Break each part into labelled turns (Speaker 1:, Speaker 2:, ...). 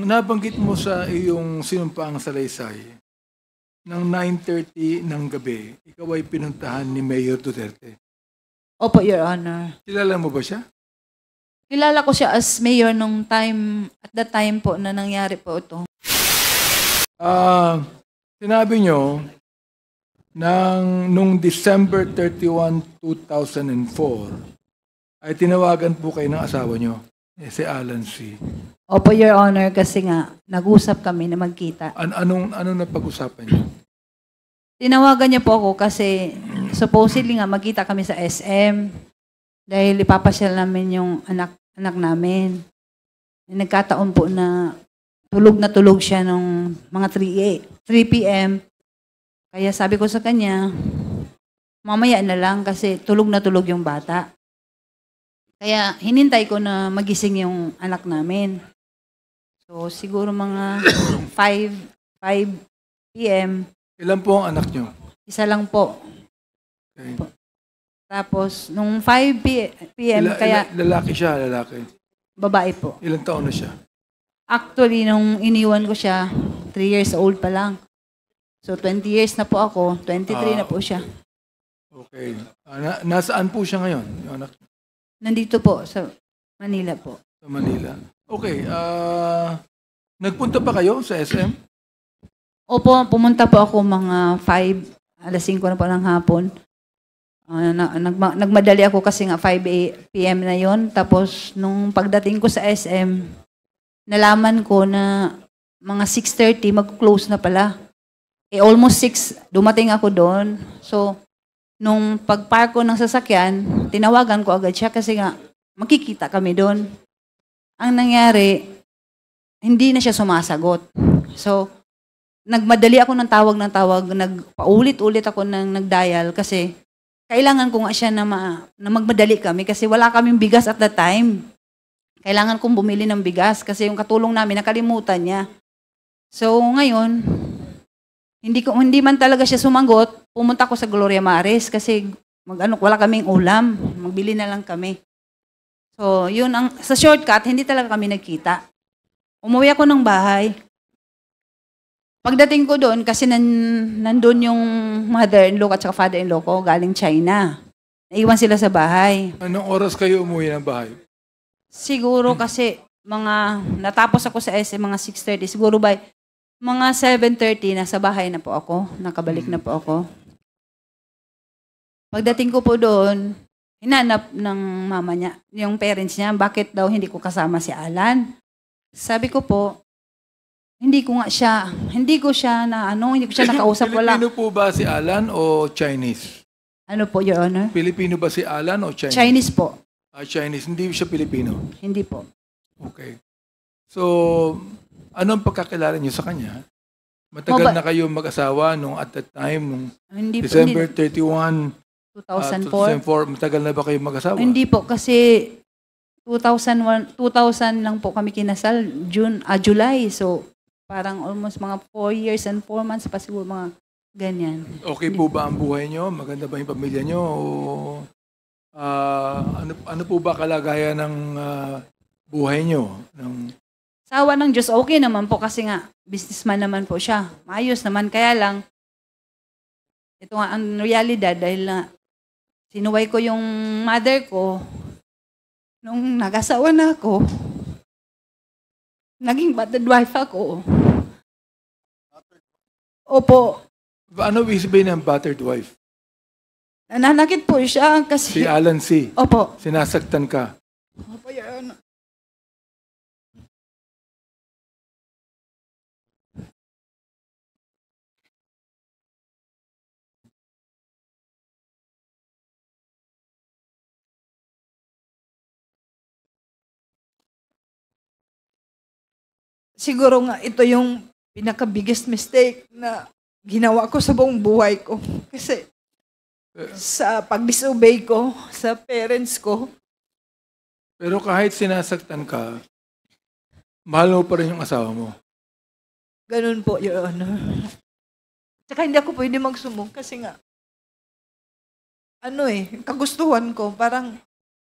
Speaker 1: nabanggit mo sa iyong sinumpaang salaysay, ng 9:30 ng gabi, ikaw ay pinuntahan ni Mayor Duterte.
Speaker 2: Opo, Your Honor.
Speaker 1: Kilala mo ba siya?
Speaker 2: Kilala ko siya as mayor nung time, at that time po na nangyari po ito.
Speaker 1: Sinabi nyo, nung December 31, 2004, ay tinawagan po kayo ng asawa nyo, si Alan C.
Speaker 2: Opo, Your Honor, kasi nga, nag-usap kami na magkita.
Speaker 1: Anong napag-usapan nyo?
Speaker 2: Tinawagan niya po ako kasi supposedly nga magkita kami sa SM dahil ipapasyal namin yung anak namin. Nagkataon po na tulog siya nung mga 3 p.m. Kaya sabi ko sa kanya, mamaya na lang kasi tulog yung bata. Kaya hinintay ko na magising yung anak namin. So siguro mga 5 p.m.
Speaker 1: Ilan po ang anak nyo?
Speaker 2: Isa lang po.
Speaker 1: Okay.
Speaker 2: Tapos, nung 5 p.m. kaya...
Speaker 1: Lalaki siya, lalaki?
Speaker 2: Babae po.
Speaker 1: Ilang taon na siya?
Speaker 2: Actually, nung iniwan ko siya, 3 years old pa lang. So, 20 years na po ako, 23 na po siya.
Speaker 1: Okay. Nasaan po siya ngayon, yung anak?
Speaker 2: Nandito po, sa Manila po.
Speaker 1: Sa Manila. Okay. Nagpunta pa kayo sa SM?
Speaker 2: Opo, pumunta po ako mga 5 na po ng hapon. Nagmadali ako kasi nga 5 p.m. na yon. Tapos, nung pagdating ko sa SM, nalaman ko na mga 6:30 mag-close na pala. Almost 6, dumating ako doon. So, nung pag-park ko ng sasakyan, tinawagan ko agad siya kasi nga, makikita kami doon. Ang nangyari, hindi na siya sumasagot. So, nagmadali ako ng tawag, nagpaulit-ulit ako ng nag-dial kasi kailangan ko nga siya na magmadali kami kasi wala kaming bigas at that time. Kailangan kong bumili ng bigas kasi yung katulong namin nakalimutan niya. So ngayon, hindi man talaga siya sumagot, pumunta ko sa Gloria Maris kasi wala kaming ulam, magbili na lang kami. So yun, sa shortcut, hindi talaga kami nagkita. Umuwi ako ng bahay. Pagdating ko doon, kasi nandun yung mother-in-law at saka father-in-law ko, galing China. Naiwan sila sa bahay.
Speaker 1: Anong oras kayo umuwi ng bahay?
Speaker 2: Siguro kasi natapos ako sa SM mga 6:30. Siguro by mga 7:30, nasa bahay na po ako. Nakabalik na po ako. Pagdating ko po doon, hinanap ng mama niya, yung parents niya, bakit daw hindi ko kasama si Alan. Sabi ko po, hindi ko siya nakausap, wala.
Speaker 1: Pilipino po ba si Alan o Chinese?
Speaker 2: Ano po, Your Honor?
Speaker 1: Pilipino ba si Alan o Chinese?
Speaker 2: Chinese po.
Speaker 1: Chinese, hindi siya Pilipino?
Speaker 2: Hindi po.
Speaker 1: Okay. So, anong pagkakilala niyo sa kanya? Matagal na kayo mag-asawa nung at that time, nung December 31,
Speaker 2: 2004.
Speaker 1: 2004, matagal na ba kayo mag-asawa?
Speaker 2: Hindi po, kasi 2000 lang po kami kinasal, July. So, parang almost mga 4 years and 4 months pa siguro, mga ganyan.
Speaker 1: Okay po ba ang buhay nyo? Maganda ba yung pamilya nyo? O, ano po ba kalagayan ng buhay nyo?
Speaker 2: Sawa ng Diyos, okay naman po kasi nga, businessman naman po siya. Maayos naman, kaya lang, ito nga ang realidad dahil na sinuway ko yung mother ko, nung nag-asawa na ako, naging battered wife ako. Opo.
Speaker 1: Ano ibig sabihin ng battered wife?
Speaker 2: Nananakit po siya kasi...
Speaker 1: Si Alan C.
Speaker 2: Opo.
Speaker 1: Sinasaktan ka.
Speaker 2: Opo, yan. Siguro nga ito yung pinaka-biggest mistake na ginawa ko sa buong buhay ko. Kasi sa pag-disobey ko sa parents ko.
Speaker 1: Pero kahit sinasaktan ka, mahal mo pa rin yung asawa mo.
Speaker 2: Ganun po, Your Honor. Tsaka hindi ako pwede magsumbong kasi nga, kagustuhan ko, parang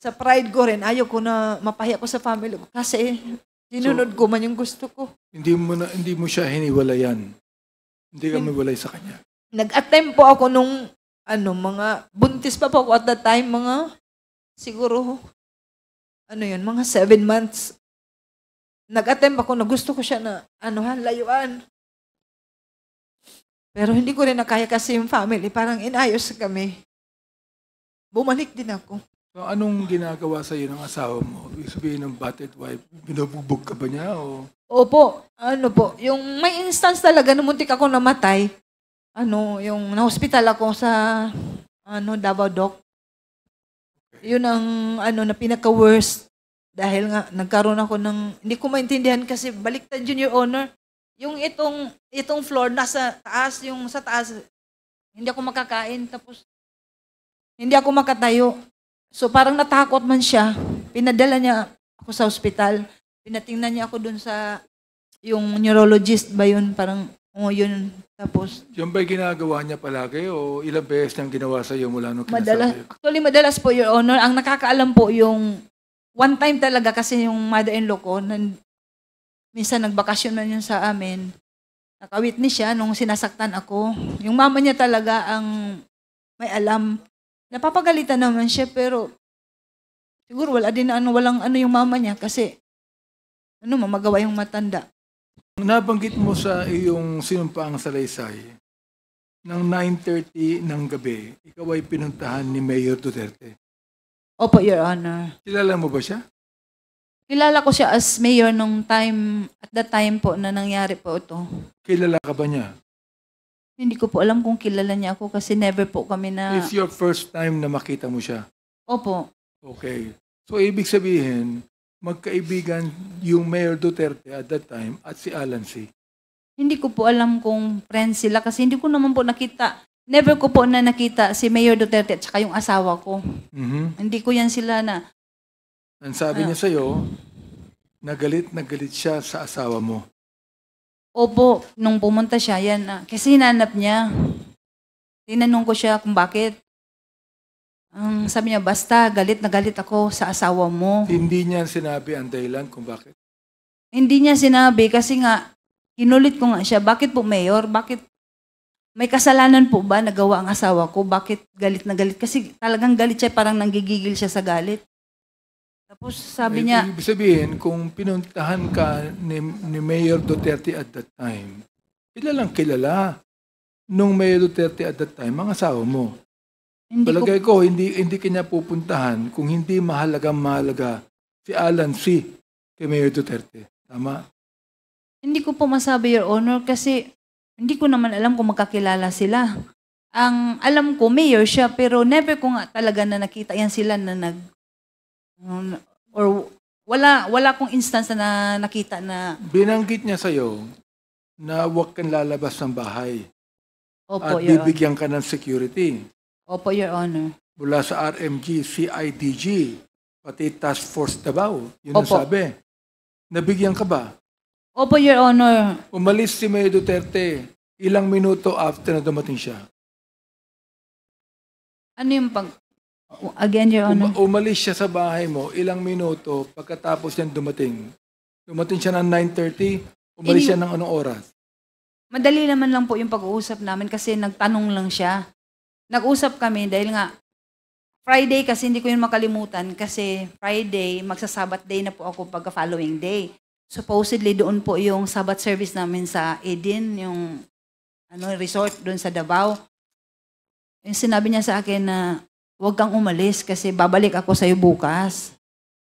Speaker 2: sa pride ko rin, ayaw ko na mapahiya ko sa family ko. Kasi
Speaker 3: Sinunod ko man yung gusto ko.
Speaker 1: Hindi mo siya hiniwalayan. Hindi ka miwalay sa kanya.
Speaker 3: Nag-attempt po ako nung mga buntis pa po ako at that time, siguro mga 7 months. Nag-attempt ako na gusto ko siya na layuan. Pero hindi ko rin nakaya kasi yung family, parang inayos kami. Bumalik din ako.
Speaker 1: So, anong ginagawa sa iyo ng asawa mo? Ibig sabihin ng battered wife, binubugbog ka ba niya? O?
Speaker 3: Opo, yung may instance talaga na muntik ako namatay. Yung na-hospital ako sa Davao Doc. Yun ang na pinaka-worst. Dahil nga, nagkaroon ako ng, hindi ko maintindihan kasi baliktad yun, Your Honor. Yung itong floor, nasa taas, yung sa taas, hindi ako makakain, tapos hindi ako makatayo. So parang natakot man siya, pinadala niya ako sa ospital, pinatingnan niya ako dun sa, yung neurologist ba yun, parang, yun, tapos.
Speaker 1: Yung ba'y ginagawa niya palagi o ilang beses niyang ginawa sa iyo mula nung kinasabi?
Speaker 3: Actually, madalas po, Your Honor, ang nakakaalam po yung, one time talaga kasi yung mother-in-law ko, minsan nagbakasyon man yun sa amin, nakawitness siya nung sinasaktan ako. Yung mama niya talaga ang may alam. Napapagalitan naman siya, pero siguro walang yung mama niya kasi mamagawa yung matanda.
Speaker 1: Nabanggit mo sa iyong sinumpaang salaysay, ng 9:30 ng gabi, ikaw ay pinuntahan ni Mayor Duterte.
Speaker 2: Opo, Your Honor.
Speaker 1: Kilala mo ba siya?
Speaker 2: Kilala ko siya as mayor at that time po na nangyari po ito.
Speaker 1: Kilala ka ba niya?
Speaker 2: Hindi ko po alam kung kilala niya ako kasi never po kami na...
Speaker 1: It's your first time na makita mo siya?
Speaker 2: Opo.
Speaker 1: Okay. So, ibig sabihin, magkaibigan yung Mayor Duterte at that time at si Alan C.
Speaker 2: Hindi ko po alam kung friends sila kasi hindi ko naman po nakita. Never ko po na nakita si Mayor Duterte at saka yung asawa ko.
Speaker 1: Mm-hmm.
Speaker 2: Hindi ko yan sila na...
Speaker 1: Ang sabi niya sa'yo, nagalit siya sa asawa mo.
Speaker 2: Opo, nung pumunta siya, kasi hinanap niya. Tinanong ko siya kung bakit. Sabi niya, basta galit na galit ako sa asawa mo.
Speaker 1: Hindi niya sinabi ang dahilan kung bakit?
Speaker 2: Hindi niya sinabi kasi nga, kinulit ko nga siya, bakit po Mayor? Bakit may kasalanan po ba nagawa ang asawa ko? Bakit galit na galit? Kasi talagang galit siya, parang nanggigigil siya sa galit. Tapos sabi niya...
Speaker 1: Ibig sabihin, kung pinuntahan ka ni Mayor Duterte at that time, kilalang kilala nung Mayor Duterte at that time, ang asawa mo. Palagay ko, hindi kanya pupuntahan kung hindi mahalaga si Alan C. kay Mayor Duterte. Tama?
Speaker 2: Hindi ko po masabi, Your Honor, kasi hindi ko naman alam kung magkakilala sila. Ang alam ko, mayor siya, pero never ko nga talaga na nakita yan sila na or wala kong instance na nakita na...
Speaker 1: Binanggit niya sa'yo na huwag kang lalabas ng bahay.
Speaker 2: Opo,
Speaker 1: at
Speaker 2: Your
Speaker 1: bibigyan ka ng security.
Speaker 2: Opo, Your Honor.
Speaker 1: Mula sa RMG, CIDG, pati Task Force Davao. Yun ang
Speaker 2: Opo.
Speaker 1: sabi. Nabigyan ka ba?
Speaker 2: Opo, Your Honor.
Speaker 1: Umalis si Mayor Duterte ilang minuto after na dumating siya.
Speaker 2: Ano yung Again, Your Honor.
Speaker 1: Umalis siya sa bahay mo ilang minuto pagkatapos niyan dumating. Dumating siya ng 9:30, umalis siya ng anong oras?
Speaker 2: Madali naman lang po yung pag-uusap namin kasi nagtanong lang siya. Nag-usap kami dahil nga Friday kasi hindi ko yun makalimutan kasi Friday, magsa-Sabbath day na po ako pagka following day. Supposedly doon po yung Sabbath service namin sa Eden, yung resort doon sa Davao. Yung sinabi niya sa akin na huwag kang umalis kasi babalik ako sa'yo bukas.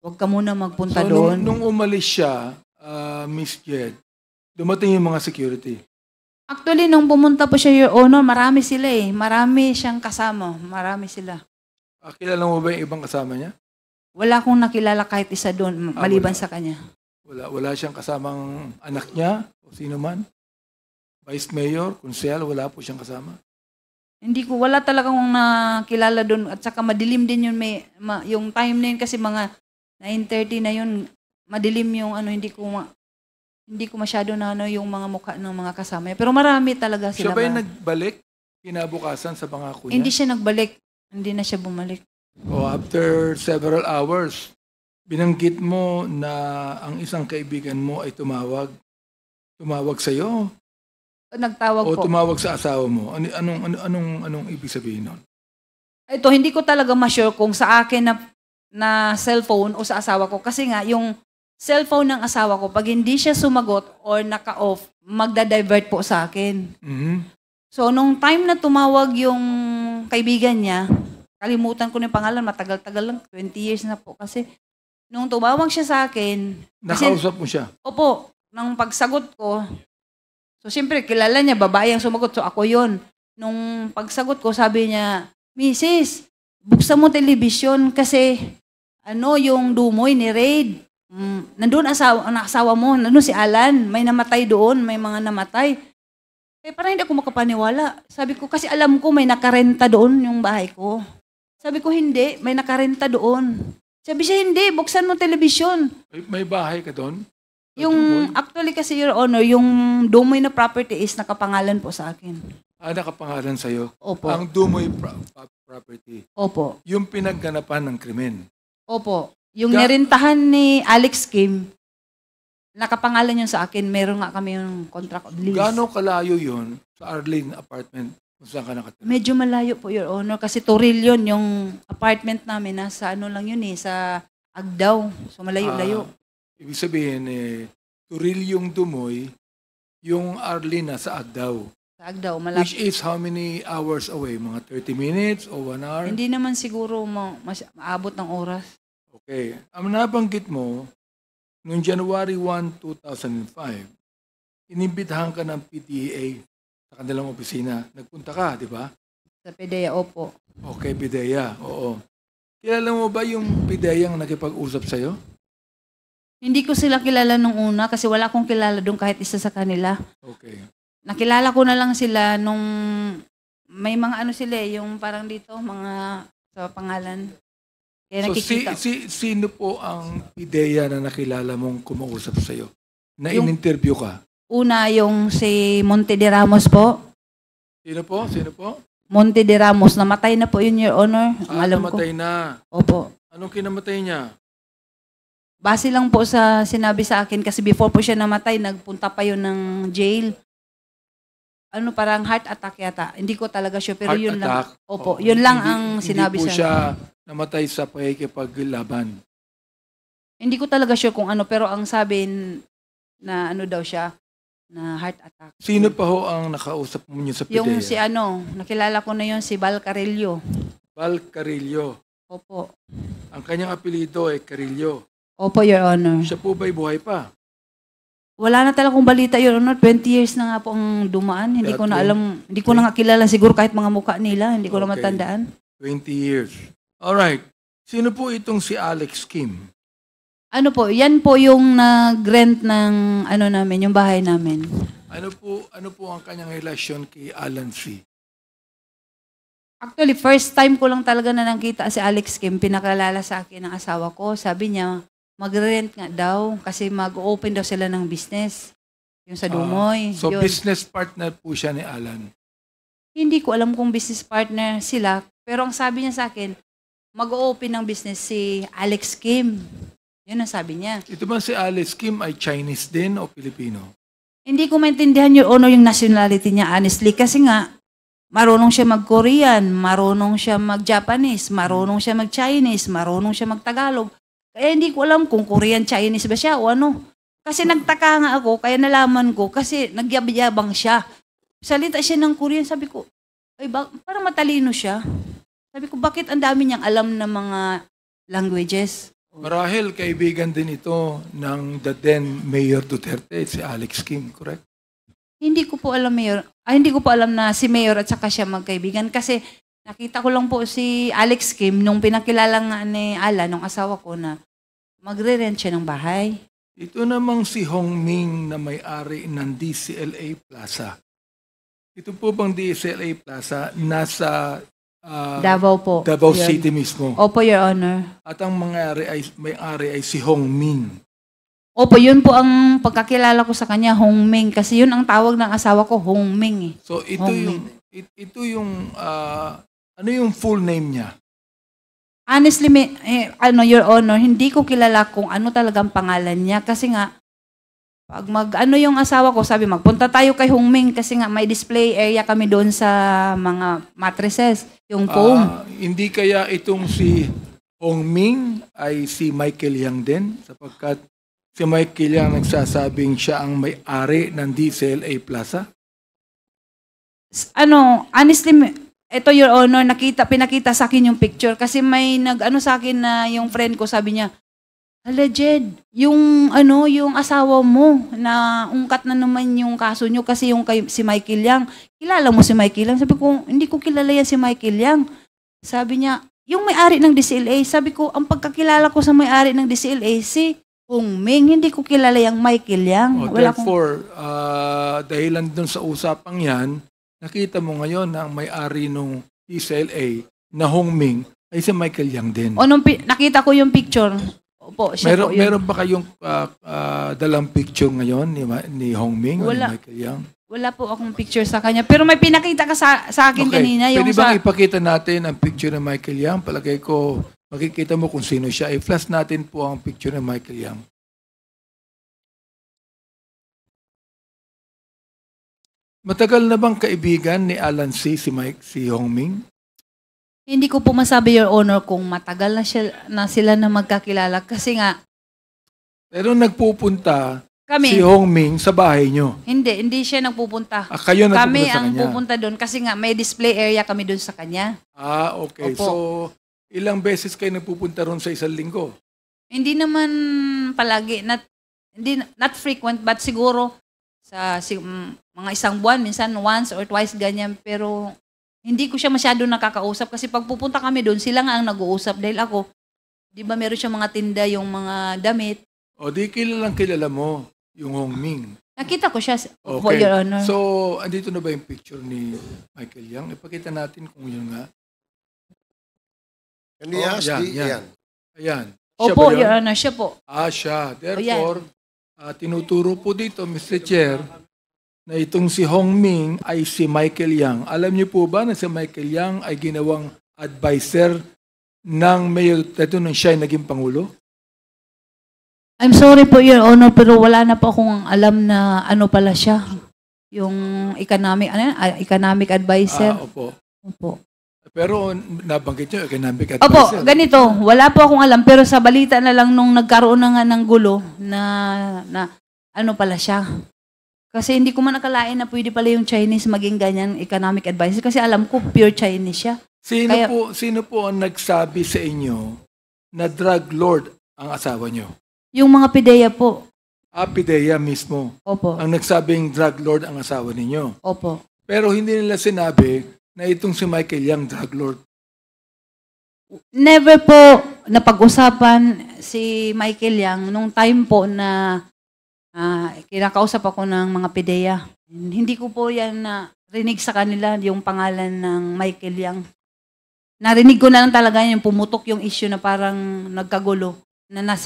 Speaker 2: Huwag ka muna magpunta doon.
Speaker 1: Nung umalis siya, Miss Jed, dumating yung mga security.
Speaker 2: Actually, nung pumunta po siya, Your Honor, marami sila eh. Marami siyang kasama. Marami sila.
Speaker 1: Kilala mo ba yung ibang kasama niya?
Speaker 2: Wala akong nakilala kahit isa doon, maliban
Speaker 1: wala.
Speaker 2: sa kanya.
Speaker 1: Wala siyang kasamang anak niya o sino man? Vice Mayor, Konsehal, wala po siyang kasama?
Speaker 2: Wala talagang nakilala doon at saka madilim din yun yung time na yun kasi mga 9:30 na yun, madilim yung hindi ko masyado na yung mga mukha ng mga kasama. Pero marami talaga sila.
Speaker 1: Siya ba yung nagbalik kinabukasan sa pangako niya?
Speaker 2: Hindi siya nagbalik. Hindi na siya bumalik.
Speaker 1: O after several hours, Binanggit mo na ang isang kaibigan mo ay tumawag sa iyo
Speaker 2: Nagtawag
Speaker 1: o
Speaker 2: po.
Speaker 1: tumawag sa asawa mo. Anong ibig sabihin nun?
Speaker 2: Ito, hindi ko talaga ma-sure kung sa akin na cellphone o sa asawa ko. Kasi nga, yung cellphone ng asawa ko, pag hindi siya sumagot or naka-off, magda-divert po sa akin.
Speaker 1: Mhm.
Speaker 2: So, nung time na tumawag yung kaibigan niya, kalimutan ko na yung pangalan, matagal-tagal lang, 20 years na po. Kasi nung tumawag siya sa akin, kasi,
Speaker 1: Nakausap mo siya?
Speaker 2: opo, nang pagsagot ko, so siyempre, kilala niya, babae ang sumagot, so ako yon. Nung pagsagot ko, sabi niya, Mrs., buksan mo television kasi yung dumoy ni Raid. Nandun asawa mo, nandun si Alan, may namatay doon, may mga namatay. Parang hindi ako makapaniwala. Sabi ko, kasi alam ko may nakarenta doon yung bahay ko. Sabi ko, hindi, may nakarenta doon. Sabi siya, hindi, buksan mo television.
Speaker 1: May bahay ka doon?
Speaker 2: Yung, actually kasi, Your Honor, yung Dumoy na property is nakapangalan po sa akin.
Speaker 1: Nakapangalan sa'yo?
Speaker 2: Opo.
Speaker 1: Ang Dumoy property?
Speaker 2: Opo.
Speaker 1: Yung pinagganapan ng krimen?
Speaker 2: Opo. Yung nirintahan ni Alex Kim, nakapangalan yun sa akin. Meron nga kami yung contract of lease.
Speaker 1: Gaano kalayo yun sa Arlene apartment kung saan ka nakatira?
Speaker 2: Medyo malayo po, Your Honor, kasi Toril yun, yung apartment namin, nasa lang yun sa Agdao. So malayo-layo.
Speaker 1: Ibig sabihin, Turil yung Dumoy, yung Arlene nasa Agdao.
Speaker 2: Sa Agdao, malapit.
Speaker 1: Which is how many hours away? Mga 30 minutes o 1 hour?
Speaker 2: Hindi naman siguro maabot ng oras.
Speaker 1: Okay. Ang nabanggit mo, noong January 1, 2005, inimbitahan ka ng PDEA sa kanilang opisina. Nagpunta ka, di ba?
Speaker 2: Sa PDEA, opo.
Speaker 1: Okay, PDEA. Oo. Kilala mo ba yung PDEA ang nakipag-usap sa'yo?
Speaker 2: Hindi ko sila kilala nung una kasi wala akong kilala doon kahit isa sa kanila.
Speaker 1: Okay.
Speaker 2: Nakilala ko na lang sila nung may mga sila yung parang dito, mga sa pangalan. Kaya
Speaker 1: So,
Speaker 2: nakikita.
Speaker 1: sino po ang PDEA na nakilala mong kumausap sa'yo? Na
Speaker 2: Yung-
Speaker 1: in-interview ka?
Speaker 2: Una, yung si Monte de Ramos po.
Speaker 1: Sino po? Sino po?
Speaker 2: Monte de Ramos. Namatay na po yun, Your Honor. Ang alam ko.
Speaker 1: Namatay na.
Speaker 2: Opo.
Speaker 1: Anong kinamatay niya?
Speaker 2: Base lang po sa sinabi sa akin kasi before po siya namatay, nagpunta pa yun ng jail. Parang heart attack yata. Hindi ko talaga sure, pero
Speaker 1: Heart
Speaker 2: yun
Speaker 1: attack?
Speaker 2: lang. Opo,
Speaker 1: Oo.
Speaker 2: yun lang
Speaker 1: Hindi-
Speaker 2: ang sinabi
Speaker 1: Hindi po
Speaker 2: sa
Speaker 1: siya namatay sa pakikipaglaban.
Speaker 2: Hindi ko talaga sure kung pero ang sabi na daw siya, na heart attack.
Speaker 1: Sino pa ho ang nakausap mo niyo sa PDEA?
Speaker 2: Yung si nakilala ko na yun, si Val Carrillo.
Speaker 1: Val Carrillo.
Speaker 2: Opo.
Speaker 1: Ang kanyang apelido ay Carrillo.
Speaker 2: Opo, Your Honor.
Speaker 1: Siya po ba'y buhay pa?
Speaker 2: Wala na talaga akong balita, Your Honor. 20 years na nga po ang dumaan. Hindi ko na alam, hindi ko na nga kilala siguro kahit mga mukha nila. Hindi ko na
Speaker 1: Okay.
Speaker 2: matandaan.
Speaker 1: 20 years. Alright. Sino po itong si Alex Kim?
Speaker 2: Yan po yung nag-rent ng namin, yung bahay namin.
Speaker 1: Ano po ang kanyang relasyon kay Alan C?
Speaker 2: Actually, first time ko lang talaga na nakita si Alex Kim, pinakalala sa akin ng asawa ko. Sabi niya, mag-rent nga daw kasi mag-open daw sila ng business. Yung sa Dumoy.
Speaker 1: So
Speaker 2: Yun.
Speaker 1: business partner po siya ni Alan.
Speaker 2: Hindi ko alam kung business partner sila. Pero ang sabi niya sa akin, mag-open ng business si Alex Kim. Yun ang sabi niya.
Speaker 1: Ito ba si Alex Kim ay Chinese din o Pilipino?
Speaker 2: Hindi ko maintindihan, Your Honor, yung nationality niya, honestly. Kasi nga, marunong siya mag-Korean, marunong siya mag-Japanese, marunong siya mag-Chinese, marunong siya mag-Tagalog. Kaya hindi ko alam kung Korean, Chinese ba siya o ano. Kasi nagtaka nga ako, kaya nalaman ko, kasi nagyabang siya. Salita siya ng Korean, sabi ko, parang matalino siya. Sabi ko, bakit ang dami niyang alam ng mga languages?
Speaker 1: Marahil kaibigan din ito ng the then Mayor Duterte, si Alex Kim, correct?
Speaker 2: Hindi ko po alam, Mayor. Hindi ko po alam na si Mayor at saka siya magkaibigan. Kasi nakita ko lang po si Alex Kim nung pinakilala nga ni Alan, nung asawa ko, na magre-rent siya ng bahay.
Speaker 1: Ito namang si Hong Ming na may-ari ng DCLA Plaza. Ito po bang DCLA Plaza nasa
Speaker 2: Davao po.
Speaker 1: Davao
Speaker 2: Yun.
Speaker 1: City mismo?
Speaker 2: Opo, Your Honor.
Speaker 1: At ang may-ari ay si Hong Ming.
Speaker 2: Opo, yun po ang pagkakilala ko sa kanya, Hong Ming. Kasi yun ang tawag ng asawa ko, Hong Ming.
Speaker 1: So ito
Speaker 2: Hong
Speaker 1: yung ano yung full name niya?
Speaker 2: Honestly, Your Honor, hindi ko kilala kung ano talagang pangalan niya. Kasi nga, pag yung asawa ko, sabi, magpunta tayo kay Hongming kasi nga may display area kami doon sa mga mattresses, yung foam.
Speaker 1: Hindi kaya itong si Hongming ay si Michael Yang din? Sapagkat si Michael Yang nagsasabing siya ang may-ari ng DCLA Plaza?
Speaker 2: Honestly, ito, Your Honor, pinakita sa akin yung picture kasi may sa akin na yung friend ko, sabi niya, hala, Jed, yung asawa mo na ungkat na naman yung kaso nyo kasi si Michael Yang. Kilala mo si Michael Yang? Sabi ko, hindi ko kilala yan si Michael Yang. Sabi niya, yung may-ari ng DCLA. Sabi ko, ang pagkakilala ko sa may-ari ng DCLA, si Hongming, hindi ko kilala yung Michael Yang.
Speaker 1: Therefore, dahilan dun sa usapang yan, nakita mo ngayon na ang may-ari ng DCLA na Hongming ay si Michael Yang din.
Speaker 2: Nakita ko yung picture. Opo,
Speaker 1: meron ba kayong dalang picture ngayon ni Hongming o ni Michael Yang?
Speaker 2: Wala po akong picture sa kanya. Pero may pinakita ka sa akin kanina.
Speaker 1: Pwede bang ipakita natin ang picture ni Michael Yang? Palagay ko, makikita mo kung sino siya. I-flash natin po ang picture ni Michael Yang. Matagal na bang kaibigan ni Alan C. si Hongming?
Speaker 2: Hindi ko po masabi, Your Honor, kung matagal na sila na magkakilala. Kasi nga...
Speaker 1: Pero nagpupunta
Speaker 2: si
Speaker 1: Hongming sa bahay nyo?
Speaker 2: Hindi siya nagpupunta.
Speaker 1: Kayo nagpupunta
Speaker 2: kami
Speaker 1: sa kanya?
Speaker 2: Kami ang pupunta doon kasi nga may display area kami doon sa kanya.
Speaker 1: Okay.
Speaker 2: Opo.
Speaker 1: So, ilang beses kayo nagpupunta ron sa isang linggo?
Speaker 2: Hindi naman palagi. Not frequent, but siguro sa mga isang buwan, minsan once or twice ganyan. Pero... hindi ko siya masyado nakakausap kasi pag pupunta kami doon, sila nga ang nag-uusap dahil ako, di ba meron siya mga tinda, yung mga damit.
Speaker 1: Di kilala mo yung Hongming.
Speaker 2: Nakita ko siya,
Speaker 1: Okay.
Speaker 2: Your Honor.
Speaker 1: So, andito na ba yung picture ni Michael Yang? Ipakita natin kung yun nga.
Speaker 4: Yan.
Speaker 1: Ayan. Siya
Speaker 2: Opo,
Speaker 1: ba yun?
Speaker 2: Your Honor, siya po.
Speaker 1: Siya. Therefore, tinuturo po dito, Mr. Chair, na itong si Hongming ay si Michael Yang. Alam niyo po ba na si Michael Yang ay ginawang advisor ng Mayor Teto nung siya ay naging Pangulo?
Speaker 2: I'm sorry po, Your Honor, pero wala na po akong alam na ano pala siya. Yung economic advisor.
Speaker 1: Opo.
Speaker 2: Opo.
Speaker 1: Pero nabanggit niyo, economic
Speaker 2: Opo,
Speaker 1: advisor.
Speaker 2: ganito. Wala po akong alam, pero sa balita na lang nung nagkaroon na nga ng gulo na ano pala siya. Kasi hindi ko man nakalain na pwede pala yung Chinese maging ganyan economic advisor. Kasi alam ko, pure Chinese siya.
Speaker 1: Sino po ang nagsabi sa inyo na drug lord ang asawa niyo?
Speaker 2: Yung mga PIDEA po.
Speaker 1: PIDEA mismo.
Speaker 2: Opo.
Speaker 1: Ang nagsabing drug lord ang asawa ninyo.
Speaker 2: Opo.
Speaker 1: Pero hindi nila sinabi na itong si Michael Yang drug lord.
Speaker 2: Never po napag-usapan si Michael Yang nung time po na kinakausap ako ng mga PIDEA. Hindi ko po yan rinig sa kanila yung pangalan ng Michael Yang. Narinig ko na lang talaga yung pumutok yung issue na parang nagkagulo na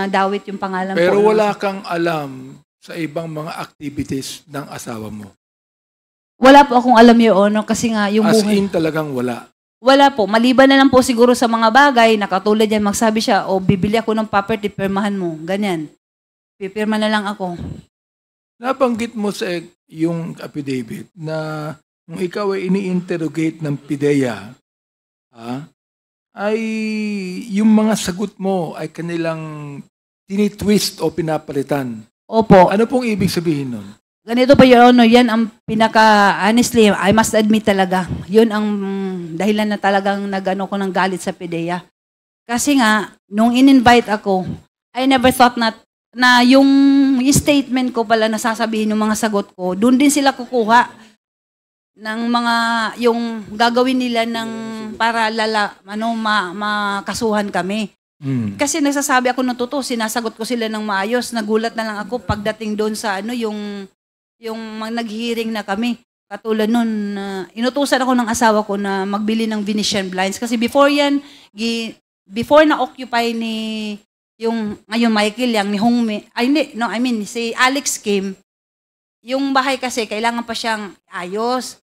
Speaker 2: dawit yung pangalan
Speaker 1: Pero
Speaker 2: po.
Speaker 1: wala kang alam sa ibang mga activities ng asawa mo?
Speaker 2: Wala po akong alam, Your Honor, kasi nga yung
Speaker 1: As
Speaker 2: buhay.
Speaker 1: in talagang wala?
Speaker 2: Wala po. Maliban na lang po siguro sa mga bagay na katulad yan, magsabi siya, bibili ako ng property, pirmahan mo. Ganyan. Pipirma na lang ako.
Speaker 1: Nabanggit mo sa yung affidavit na kung ikaw ay ini-interrogate ng PIDEA, ay yung mga sagot mo ay kanilang tinitwist o pinapalitan.
Speaker 2: Opo.
Speaker 1: Ano pong ibig sabihin nun?
Speaker 2: Ganito pa, Your Honor, yan ang honestly, I must admit talaga, yun ang dahilan na talagang nag-ano ko ng galit sa PIDEA. Kasi nga, nung in-invite ako, I never thought na yung statement ko pala na sasabihin yung mga sagot ko, doon din sila kukuha ng mga, yung gagawin nila ng para makasuhan kami. Kasi nagsasabi ako ng totoo, sinasagot ko sila ng maayos, nagulat na lang ako pagdating doon sa yung nag-hearing na kami. Katulad nun, inutusan ako ng asawa ko na magbili ng Venetian blinds. Kasi before na-occupy ni yung ngayon Michael Yang, ni Hongming, si Alex Kim, yung bahay kasi kailangan pa siyang ayos.